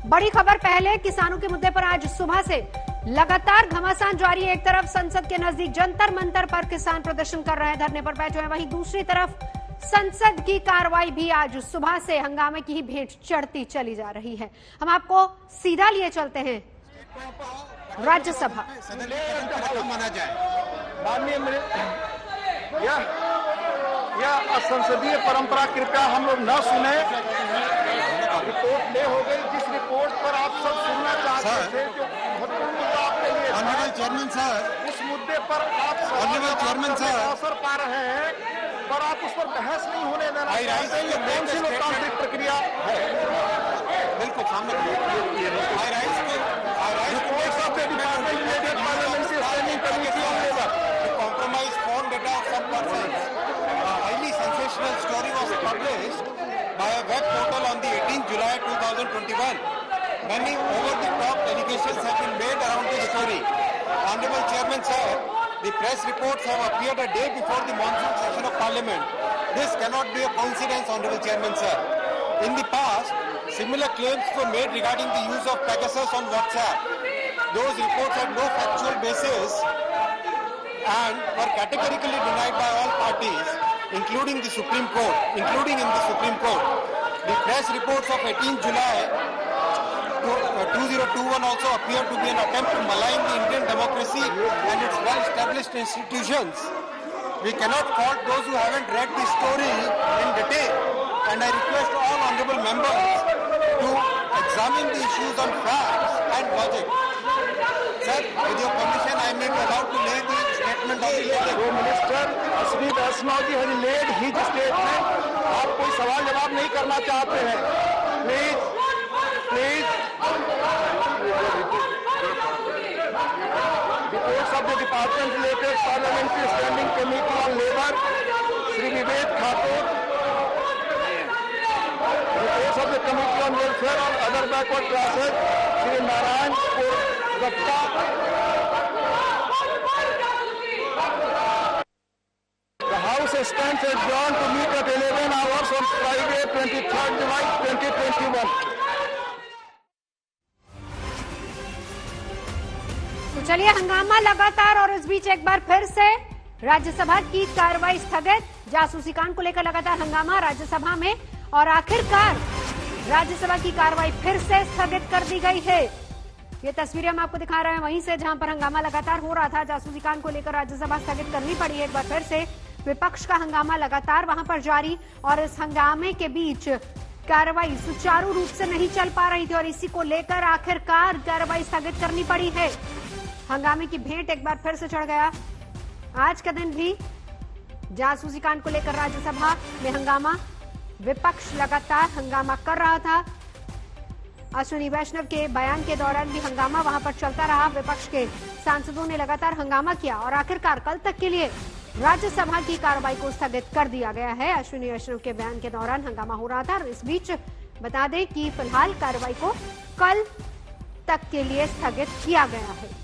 बड़ी खबर पहले किसानों के मुद्दे पर आज सुबह से लगातार घमासान जारी है। एक तरफ संसद के नजदीक जंतर मंतर पर किसान प्रदर्शन कर रहे हैं, धरने पर बैठे हैं, वहीं दूसरी तरफ संसद की कार्रवाई भी आज सुबह से हंगामे की ही भेंट चढ़ती चली जा रही है। हम आपको सीधा लिए चलते हैं राज्यसभा। माना जाए यह असंसदीय परंपरा कृपया हम लोग न सुने। रिपोर्ट ले हो गई, जिस रिपोर्ट पर आप सब सुनना चाहते थे, जो महत्वपूर्ण मुद्दा आपके लिए ऑनरेबल चेयरमैन सर, उस मुद्दे पर आप ऑनरेबल चेयरमैन सर अवसर पा रहे हैं, पर आप उस पर बहस नहीं होने देना चाहते। ये कौन सी लोकतांत्रिक प्रक्रिया है? बिल्कुल सामने compromise phone data of some persons. A highly sensational story was published by a web portal on the 18th July 2021. Many over-the-top allegations have been made around this story. Honorable Chairman sir, the press reports have appeared a day before the monsoon session of Parliament. This cannot be a coincidence, Honorable Chairman sir. In the past, similar claims were made regarding the use of Pegasus on WhatsApp. Those reports had no factual basis and were categorically denied by all parties, including in the Supreme Court. The press reports of 18th July 2021 also appear to be an attempt to malign the Indian democracy and its well-established institutions. We cannot fault those who haven't read the story in detail, and I request all honorable members to examine the issues on facts and logic. Sir, with your permission, I may be allowed to lay the statement on the table. Home Minister Ashwini Vaishnaw ji has laid his statement. आप कोई सवाल जवाब नहीं करना चाहते हैं? Please. Reports of the Department related Parliamentary Standing Committee on Labour, Shri Vivek Thakur. Reports of the Committee on Welfare and Other Backward Classes, Shri Narayan Gupta. The House stands adjourned to meet at 11 hours on Friday, 23rd July 2021. तो चलिए, हंगामा लगातार और इस बीच एक बार फिर से राज्यसभा की कार्रवाई स्थगित। जासूसी कांड को लेकर लगातार हंगामा राज्यसभा में और आखिरकार राज्यसभा की कार्रवाई फिर से स्थगित कर दी गई है। ये तस्वीरें हम आपको दिखा रहे हैं वहीं से, जहां पर हंगामा लगातार हो रहा था। जासूसी कांड को लेकर राज्यसभा स्थगित करनी पड़ी है एक बार फिर से। विपक्ष का हंगामा लगातार वहां पर जारी और इस हंगामे के बीच कार्रवाई सुचारू रूप से नहीं चल पा रही थी और इसी को लेकर आखिरकार कार्रवाई स्थगित करनी पड़ी है। हंगामे की भेंट एक बार फिर से चढ़ गया। आज का दिन भी जासूसी कांड को लेकर राज्यसभा में हंगामा, विपक्ष लगातार हंगामा कर रहा था। अश्विनी वैष्णव के बयान के दौरान भी हंगामा वहां पर चलता रहा। विपक्ष के सांसदों ने लगातार हंगामा किया और आखिरकार कल तक के लिए राज्यसभा की कार्रवाई को स्थगित कर दिया गया है। अश्विनी वैष्णव के बयान के दौरान हंगामा हो रहा था और इस बीच बता दें कि फिलहाल कार्रवाई को कल तक के लिए स्थगित किया गया है।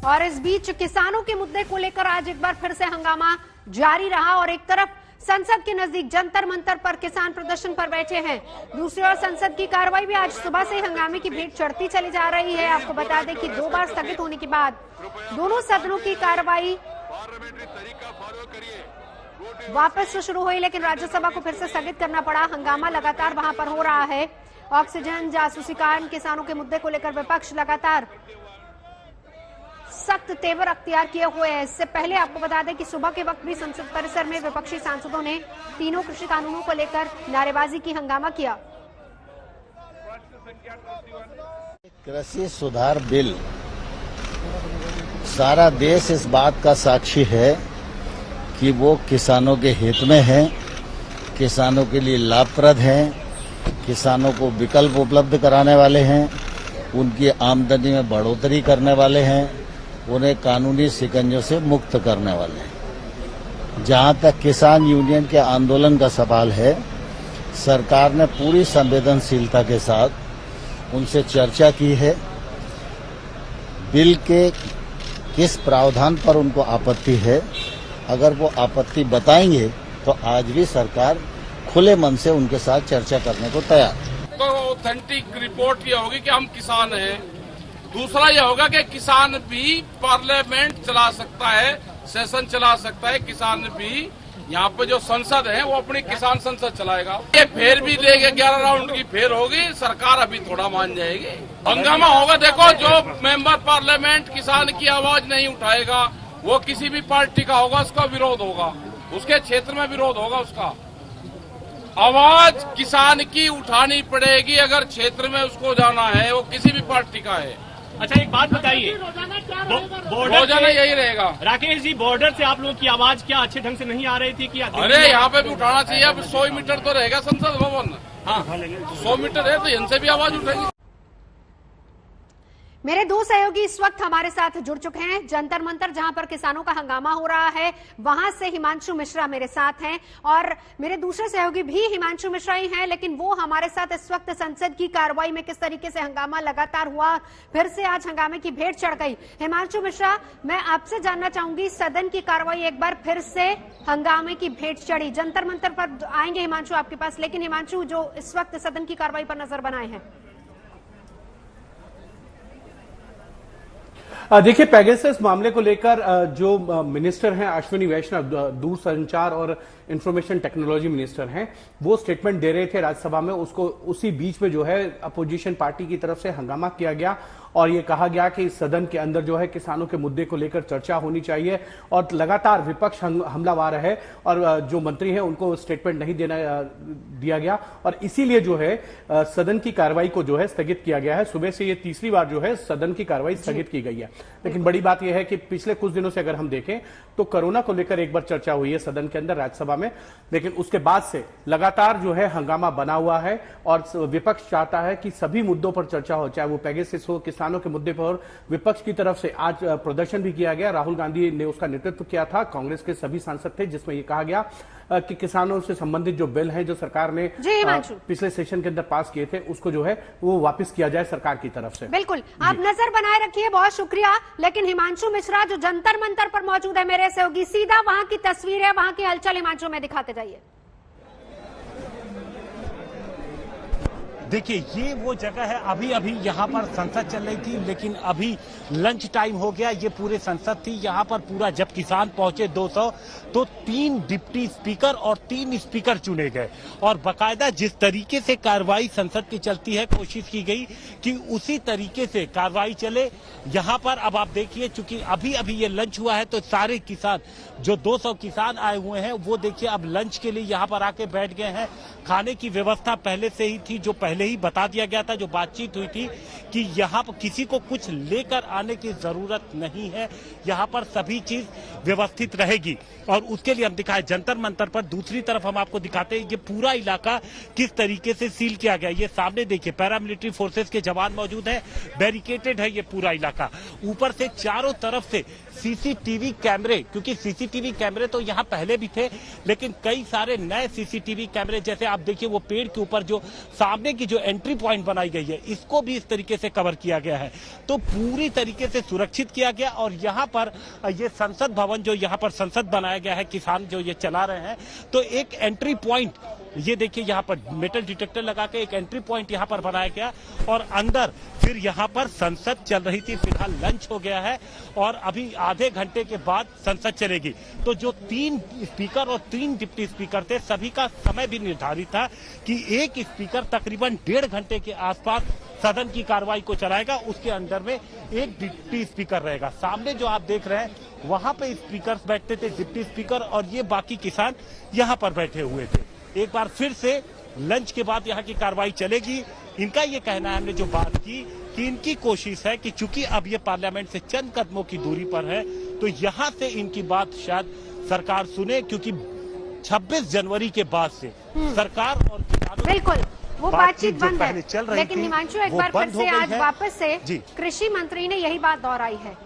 और इस बीच किसानों के मुद्दे को लेकर आज एक बार फिर से हंगामा जारी रहा और एक तरफ संसद के नजदीक जंतर मंतर पर किसान प्रदर्शन पर बैठे हैं, दूसरी ओर संसद की कार्रवाई भी आज सुबह से हंगामे की भेंट चढ़ती चली जा रही है। आपको बता दें कि 2 बार स्थगित होने के बाद दोनों सदनों की कार्रवाई वापस शुरू हुई, लेकिन राज्यसभा को फिर से स्थगित करना पड़ा। हंगामा लगातार वहां पर हो रहा है। ऑक्सीजन, जासूसी कांड, किसानों के मुद्दे को लेकर विपक्ष लगातार सख्त तेवर अख्तियार किए हुए हैं। इससे पहले आपको बता दें कि सुबह के वक्त भी संसद परिसर में विपक्षी सांसदों ने तीनों कृषि कानूनों को लेकर नारेबाजी की, हंगामा किया। कृषि सुधार बिल, सारा देश इस बात का साक्षी है कि वो किसानों के हित में है, किसानों के लिए लाभप्रद है, किसानों को विकल्प उपलब्ध कराने वाले हैं, उनकी आमदनी में बढ़ोतरी करने वाले हैं, उन्हें कानूनी शिकंजों से मुक्त करने वाले हैं। जहां तक किसान यूनियन के आंदोलन का सवाल है, सरकार ने पूरी संवेदनशीलता के साथ उनसे चर्चा की है। बिल के किस प्रावधान पर उनको आपत्ति है, अगर वो आपत्ति बताएंगे तो आज भी सरकार खुले मन से उनके साथ चर्चा करने को तैयार है। तो ऑथेंटिक रिपोर्ट ये होगी कि हम किसान हैं। दूसरा ये होगा कि किसान भी पार्लियामेंट चला सकता है, सेशन चला सकता है। किसान भी यहाँ पे जो संसद है वो अपनी किसान संसद चलाएगा। ये फेर भी लेंगे, 11 राउंड की फेर होगी, सरकार अभी थोड़ा मान जाएगी। हंगामा होगा। देखो, जो मेंबर पार्लियामेंट किसान की आवाज नहीं उठाएगा वो किसी भी पार्टी का होगा, उसका विरोध होगा, उसके क्षेत्र में विरोध होगा। उसका आवाज किसान की उठानी पड़ेगी अगर क्षेत्र में उसको जाना है, वो किसी भी पार्टी का है। अच्छा, एक बात बताइए, रोजाना यही रहेगा। राकेश जी, बॉर्डर से आप लोगों की आवाज क्या अच्छे ढंग से नहीं आ रही थी कि? अरे यहाँ पे भी उठाना चाहिए। अब 100 मीटर तो रहेगा संसद भवन। हाँ, 100 मीटर है तो इनसे भी आवाज उठेगी। मेरे दो सहयोगी इस वक्त हमारे साथ जुड़ चुके हैं। जंतर मंतर जहां पर किसानों का हंगामा हो रहा है, वहां से हिमांशु मिश्रा मेरे साथ हैं और मेरे दूसरे सहयोगी भी हिमांशु मिश्रा ही हैं, लेकिन वो हमारे साथ इस वक्त संसद की कार्रवाई में किस तरीके से हंगामा लगातार हुआ, फिर से आज हंगामे की भेंट चढ़ गई। हिमांशु मिश्रा, मैं आपसे जानना चाहूंगी, सदन की कार्रवाई एक बार फिर से हंगामे की भेंट चढ़ी। जंतर मंतर पर आएंगे हिमांशु आपके पास, लेकिन हिमांशु, जो इस वक्त सदन की कार्रवाई पर नजर बनाए हैं। देखिए, पेगासस मामले को लेकर जो मिनिस्टर हैं अश्विनी वैष्णव, दूरसंचार और इंफॉर्मेशन टेक्नोलॉजी मिनिस्टर हैं, वो स्टेटमेंट दे रहे थे राज्यसभा में। उसको उसी बीच में जो है अपोजिशन पार्टी की तरफ से हंगामा किया गया और ये कहा गया कि इस सदन के अंदर जो है किसानों के मुद्दे को लेकर चर्चा होनी चाहिए और लगातार विपक्ष हमलावर है और जो मंत्री हैं उनको स्टेटमेंट नहीं दिया गया और इसीलिए जो है सदन की कार्रवाई को जो है स्थगित किया गया है। सुबह से ये तीसरी बार जो है सदन की कार्रवाई स्थगित की गई है। लेकिन बड़ी बात यह है कि पिछले कुछ दिनों से अगर हम देखें तो कोरोना को लेकर एक बार चर्चा हुई है सदन के अंदर, राज्यसभा में, लेकिन उसके बाद से लगातार जो है हंगामा बना हुआ है और विपक्ष चाहता है कि सभी मुद्दों पर चर्चा हो, चाहे वो पेगासस हो, किसानों के मुद्दे पर। विपक्ष की तरफ से आज प्रदर्शन भी किया गया, राहुल गांधी ने उसका नेतृत्व किया था, कांग्रेस के सभी सांसद थे, जिसमें यह कहा गया कि किसानों से संबंधित जो बिल हैं जो सरकार ने पिछले सेशन के अंदर पास किए थे उसको जो है वो वापस किया जाए सरकार की तरफ से। बिल्कुल, आप नजर बनाए रखिए, बहुत शुक्रिया। लेकिन हिमांशु मिश्रा जो जंतर मंतर पर मौजूद है मेरे सहयोगी, सीधा वहां की तस्वीर है, वहां की हलचल हिमांशु में दिखाते जाइए। देखिए, ये वो जगह है, अभी अभी यहाँ पर संसद चल रही थी, लेकिन अभी लंच टाइम हो गया। ये पूरे संसद थी, यहाँ पर पूरा जब किसान पहुंचे 200 तो 3 डिप्टी स्पीकर और 3 स्पीकर चुने गए और बाकायदा जिस तरीके से कार्रवाई संसद की चलती है, कोशिश की गई कि उसी तरीके से कार्रवाई चले। यहाँ पर अब आप देखिए, चूंकि अभी अभी ये लंच हुआ है तो सारे किसान, जो 200 किसान आए हुए हैं, वो देखिए अब लंच के लिए यहाँ पर आके बैठ गए हैं। खाने की व्यवस्था पहले से ही थी, जो पहले ही बता दिया गया था, जो बातचीत हुई थी कि यहाँ पर किसी को कुछ लेकर आने की जरूरत नहीं है, यहाँ पर सभी चीज व्यवस्थित रहेगी। और उसके लिए हम दिखाए जंतर मंतर पर, दूसरी तरफ हम आपको दिखाते हैं ये पूरा इलाका किस तरीके से सील किया गया। ये सामने देखिए, पैरामिलिट्री फोर्सेस के जवान मौजूद हैं, बैरिकेटेड है ये पूरा इलाका। ऊपर से चारों तरफ से सीसीटीवी कैमरे, क्योंकि सीसीटीवी कैमरे तो यहाँ पहले भी थे, लेकिन कई सारे नए सीसीटीवी कैमरे, जैसे आप देखिए वो पेड़ के ऊपर जो सामने की जो एंट्री पॉइंट बनाई गई है, इसको भी इस तरीके से कवर किया गया है, तो पूरी तरीके से सुरक्षित किया गया। और यहाँ पर ये संसद भवन, जो यहाँ पर संसद बनाया गया है, किसान जो ये चला रहे हैं, तो एक एंट्री पॉइंट, ये देखिए यहाँ पर मेटल डिटेक्टर लगा के एक एंट्री पॉइंट यहाँ पर बनाया गया और अंदर फिर यहाँ पर संसद चल रही थी। फिलहाल लंच हो गया है और अभी आधे घंटे के बाद संसद चलेगी। तो जो 3 स्पीकर और 3 डिप्टी स्पीकर थे, सभी का समय भी निर्धारित था कि एक स्पीकर तकरीबन 1.5 घंटे के आसपास सदन की कार्रवाई को चलाएगा, उसके अंदर में एक डिप्टी स्पीकर रहेगा। सामने जो आप देख रहे हैं वहां पे स्पीकर बैठते थे, डिप्टी स्पीकर, और ये बाकी किसान यहाँ पर बैठे हुए थे। एक बार फिर से लंच के बाद यहाँ की कार्रवाई चलेगी। इनका ये कहना है, हमने जो बात की, कि इनकी कोशिश है कि चूंकि अब ये पार्लियामेंट से चंद कदमों की दूरी पर है, तो यहाँ से इनकी बात शायद सरकार सुने, क्योंकि 26 जनवरी के बाद से सरकार और किसानों, बिल्कुल वो बातचीत बंद है। चल रही लेकिन हिमांशु, एक बार फिर से आज वापस से कृषि मंत्री ने यही बात दोहराई है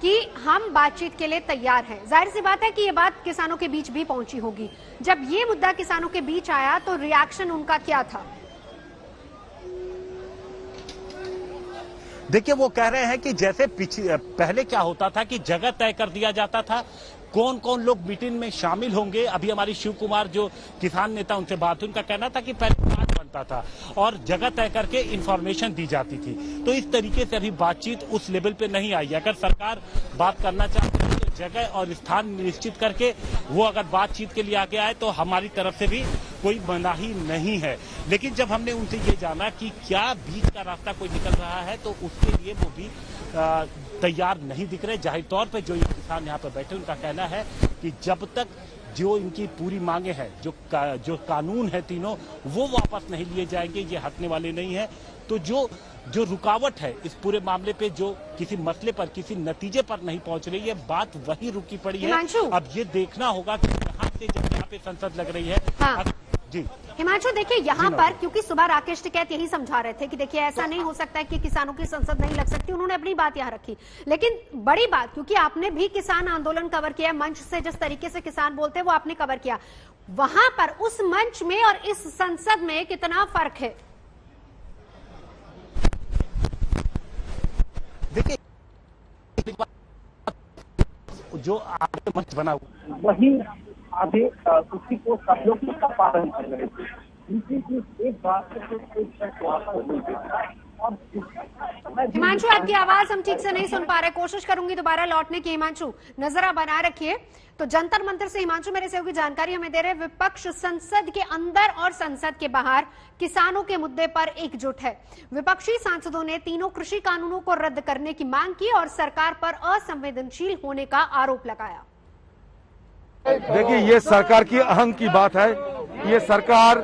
कि हम बातचीत के लिए तैयार हैं। जाहिर सी बात है कि ये बात किसानों के बीच भी पहुंची होगी। जब ये मुद्दा किसानों के बीच आया तो रिएक्शन उनका क्या था? देखिए, वो कह रहे हैं कि जैसे पहले क्या होता था कि जगह तय कर दिया जाता था, कौन कौन लोग मीटिंग में शामिल होंगे। अभी हमारी शिव कुमार जो किसान नेता, उनसे बात हुई, उनका कहना था कि पहले कार्ड बनता था और जगह तय करके इंफॉर्मेशन दी जाती थी। तो इस तरीके से अभी बातचीत उस लेवल पे नहीं आई। अगर सरकार बात करना चाहती है तो जगह और स्थान निश्चित करके वो अगर बातचीत के लिए आगे आए तो हमारी तरफ से भी कोई मनाही नहीं है। लेकिन जब हमने उनसे ये जाना कि क्या बीच का रास्ता कोई निकल रहा है तो उसके लिए वो भी तैयार नहीं दिख रहे। जाहिर तौर पे जो ये किसान यहाँ पर बैठे, उनका कहना है कि जब तक जो इनकी पूरी मांगे हैं, जो कानून है तीनों, वो वापस नहीं लिए जाएंगे, ये हटने वाले नहीं है। तो जो रुकावट है इस पूरे मामले पे, जो किसी मसले पर, किसी नतीजे पर नहीं पहुंच रही है, बात वही रुकी पड़ी है। अब ये देखना होगा कि यहाँ से जब यहाँ पे संसद लग रही है। हाँ। जी हिमांशु, देखिए यहाँ पर, क्योंकि सुबह राकेश टिकैत यही समझा रहे थे कि देखिए ऐसा नहीं हो सकता है कि किसानों की संसद नहीं लग सकती। उन्होंने अपनी बात यहाँ रखी, लेकिन बड़ी बात, क्योंकि आपने भी किसान आंदोलन कवर किया, मंच से जिस तरीके से किसान बोलते हैं वो आपने कवर किया, वहां पर उस मंच में और इस संसद में कितना फर्क है? देखिए, जो आगे मंच बना हुआ वही आगे उसी को सब लोग उसका पालन कर रहे थे। एक बात हिमांशु, आपकी आवाज हम ठीक से नहीं सुन पा रहे, कोशिश करूंगी दोबारा लौटने की। हिमांशु, नजर बना रखिए। तो जंतर मंतर से हिमांशु मेरे सहयोगी जानकारी हमें दे रहे, विपक्ष संसद के अंदर और संसद के बाहर किसानों के मुद्दे पर एकजुट है। विपक्षी सांसदों ने तीनों कृषि कानूनों को रद्द करने की मांग की और सरकार पर असंवेदनशील होने का आरोप लगाया। देखिए, ये सरकार की अहंग की बात है। ये सरकार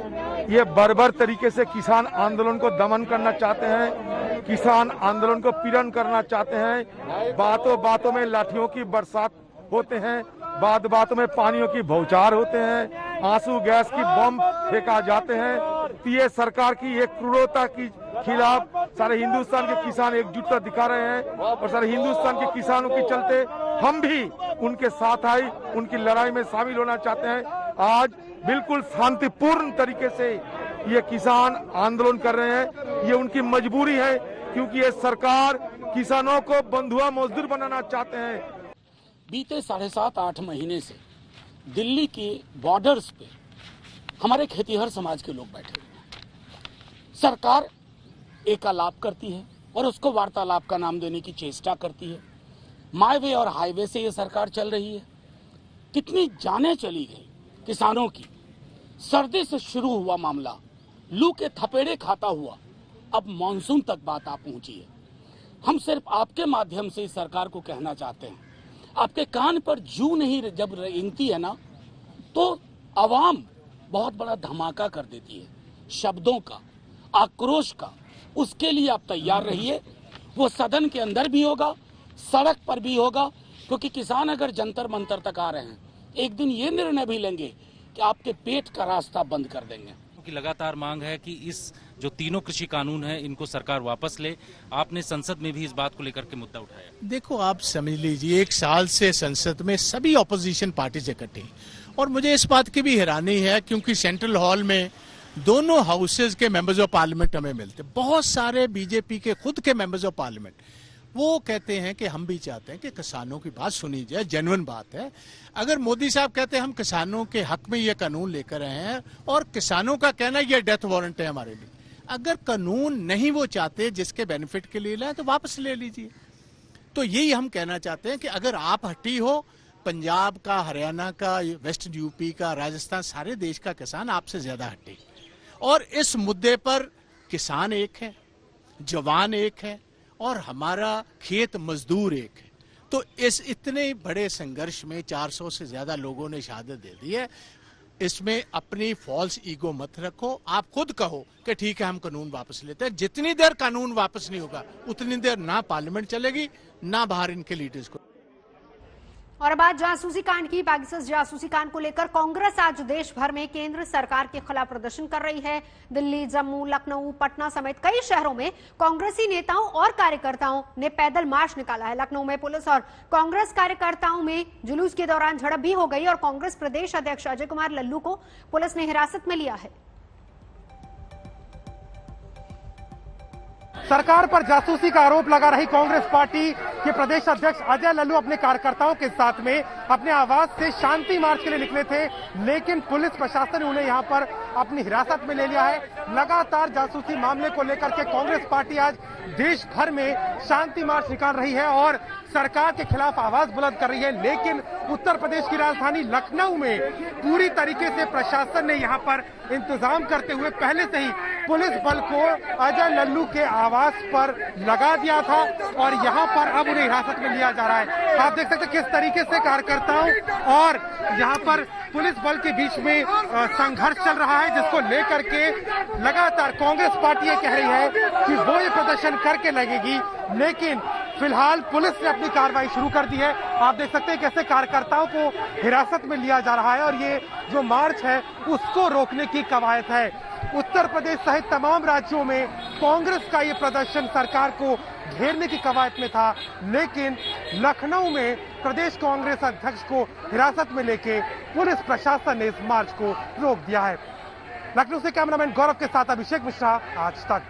ये बर्बर तरीके से किसान आंदोलन को दमन करना चाहते हैं, किसान आंदोलन को पीड़न करना चाहते हैं। बातों बातों में लाठियों की बरसात होते हैं, बात बातों में पानियों की बौछार होते हैं, आंसू गैस की बम फेंका जाते हैं। तो ये सरकार की एक क्रूरता की खिलाफ सारे हिंदुस्तान के किसान एकजुटता दिखा रहे हैं और सारे हिंदुस्तान के किसानों के चलते हम भी उनके साथ आई, उनकी लड़ाई में शामिल होना चाहते हैं। आज बिल्कुल शांतिपूर्ण तरीके से ये किसान आंदोलन कर रहे हैं। ये उनकी मजबूरी है, क्योंकि ये सरकार किसानों को बंधुआ मजदूर बनाना चाहते हैं। बीते 7.5-8 महीने से दिल्ली के बॉर्डर्स पे हमारे खेतीहर समाज के लोग बैठे हुए हैं। सरकार एकालाप करती है और उसको वार्तालाप का नाम देने की चेष्टा करती है। माई वे और हाईवे से ये सरकार चल रही है। कितनी जानें चली गई किसानों की। सर्दी से शुरू हुआ मामला लू के थपेड़े खाता हुआ अब मानसून तक बात आ पहुंची है। हम सिर्फ आपके माध्यम से इस सरकार को कहना चाहते हैं, आपके कान पर जू नहीं जब रेंगती है ना, तो आवाम बहुत बड़ा धमाका कर देती है शब्दों का, आक्रोश का। उसके लिए आप तैयार रहिए। वो सदन के अंदर भी होगा, सड़क पर भी होगा, क्योंकि किसान अगर जंतर मंतर तक आ रहे हैं, एक दिन ये निर्णय भी लेंगे कि आपके पेट का रास्ता बंद कर देंगे। की लगातार मांग है कि इस जो तीनों कृषि कानून हैं इनको सरकार वापस ले। आपने संसद में भी इस बात को लेकर के मुद्दा उठाया। देखो, आप समझ लीजिए, 1 साल से संसद में सभी ऑपोजिशन पार्टीज इकट्ठी, और मुझे इस बात की भी हैरानी है क्योंकि सेंट्रल हॉल में दोनों हाउसेज के मेंबर्स ऑफ पार्लियामेंट हमें मिलते, बहुत सारे बीजेपी के खुद के मेंबर्स ऑफ पार्लियामेंट, वो कहते हैं कि हम भी चाहते हैं कि किसानों की बात सुनी जाए, जेन्युइन बात है। अगर मोदी साहब कहते हैं हम किसानों के हक में ये कानून लेकर आए हैं, और किसानों का कहना ये डेथ वारंट है हमारे लिए, अगर कानून नहीं वो चाहते जिसके बेनिफिट के लिए लाए तो वापस ले लीजिए। तो यही हम कहना चाहते हैं कि अगर आप हटी हो, पंजाब का, हरियाणा का, वेस्ट यूपी का, राजस्थान, सारे देश का किसान आपसे ज्यादा हटे, और इस मुद्दे पर किसान एक है, जवान एक है और हमारा खेत मजदूर एक है। तो इस इतने बड़े संघर्ष में 400 से ज्यादा लोगों ने शहादत दे दी है। इसमें अपनी फॉल्स ईगो मत रखो। आप खुद कहो कि ठीक है हम कानून वापस लेते हैं। जितनी देर कानून वापस नहीं होगा उतनी देर ना पार्लियामेंट चलेगी, ना बाहर इनके लीडर्स को। और अब आज जासूसी कांड की पेगासस जासूसी कांड को लेकर कांग्रेस आज देश भर में केंद्र सरकार के खिलाफ प्रदर्शन कर रही है। दिल्ली, जम्मू, लखनऊ, पटना समेत कई शहरों में कांग्रेसी नेताओं और कार्यकर्ताओं ने पैदल मार्च निकाला है। लखनऊ में पुलिस और कांग्रेस कार्यकर्ताओं में जुलूस के दौरान झड़प भी हो गई और कांग्रेस प्रदेश अध्यक्ष अजय कुमार लल्लू को पुलिस ने हिरासत में लिया है। सरकार पर जासूसी का आरोप लगा रही कांग्रेस पार्टी के प्रदेश अध्यक्ष अजय लल्लू अपने कार्यकर्ताओं के साथ में अपने आवास से शांति मार्च के लिए निकले थे, लेकिन पुलिस प्रशासन ने उन्हें यहां पर अपनी हिरासत में ले लिया है। लगातार जासूसी मामले को लेकर के कांग्रेस पार्टी आज देश भर में शांति मार्च निकाल रही है और सरकार के खिलाफ आवाज बुलंद कर रही है, लेकिन उत्तर प्रदेश की राजधानी लखनऊ में पूरी तरीके से प्रशासन ने यहां पर इंतजाम करते हुए पहले से ही पुलिस बल को अजय लल्लू के आवास पर लगा दिया था और यहां पर अब उन्हें हिरासत में लिया जा रहा है। आप देख सकते हैं किस तरीके से कार्यकर्ताओं और यहां पर पुलिस बल के बीच में संघर्ष चल रहा है, जिसको लेकर के लगातार कांग्रेस पार्टी ये कह रही है कि वो ये प्रदर्शन करके लगेगी, लेकिन फिलहाल पुलिस ने अपनी कार्रवाई शुरू कर दी है। आप देख सकते हैं कैसे कार्यकर्ताओं को हिरासत में लिया जा रहा है और ये जो मार्च है उसको रोकने की कवायद है। उत्तर प्रदेश सहित तमाम राज्यों में कांग्रेस का ये प्रदर्शन सरकार को घेरने की कवायद में था, लेकिन लखनऊ में प्रदेश कांग्रेस अध्यक्ष को हिरासत में लेके पुलिस प्रशासन ने इस मार्च को रोक दिया है। लखनऊ से कैमरामैन गौरव के साथ अभिषेक मिश्रा, आज तक।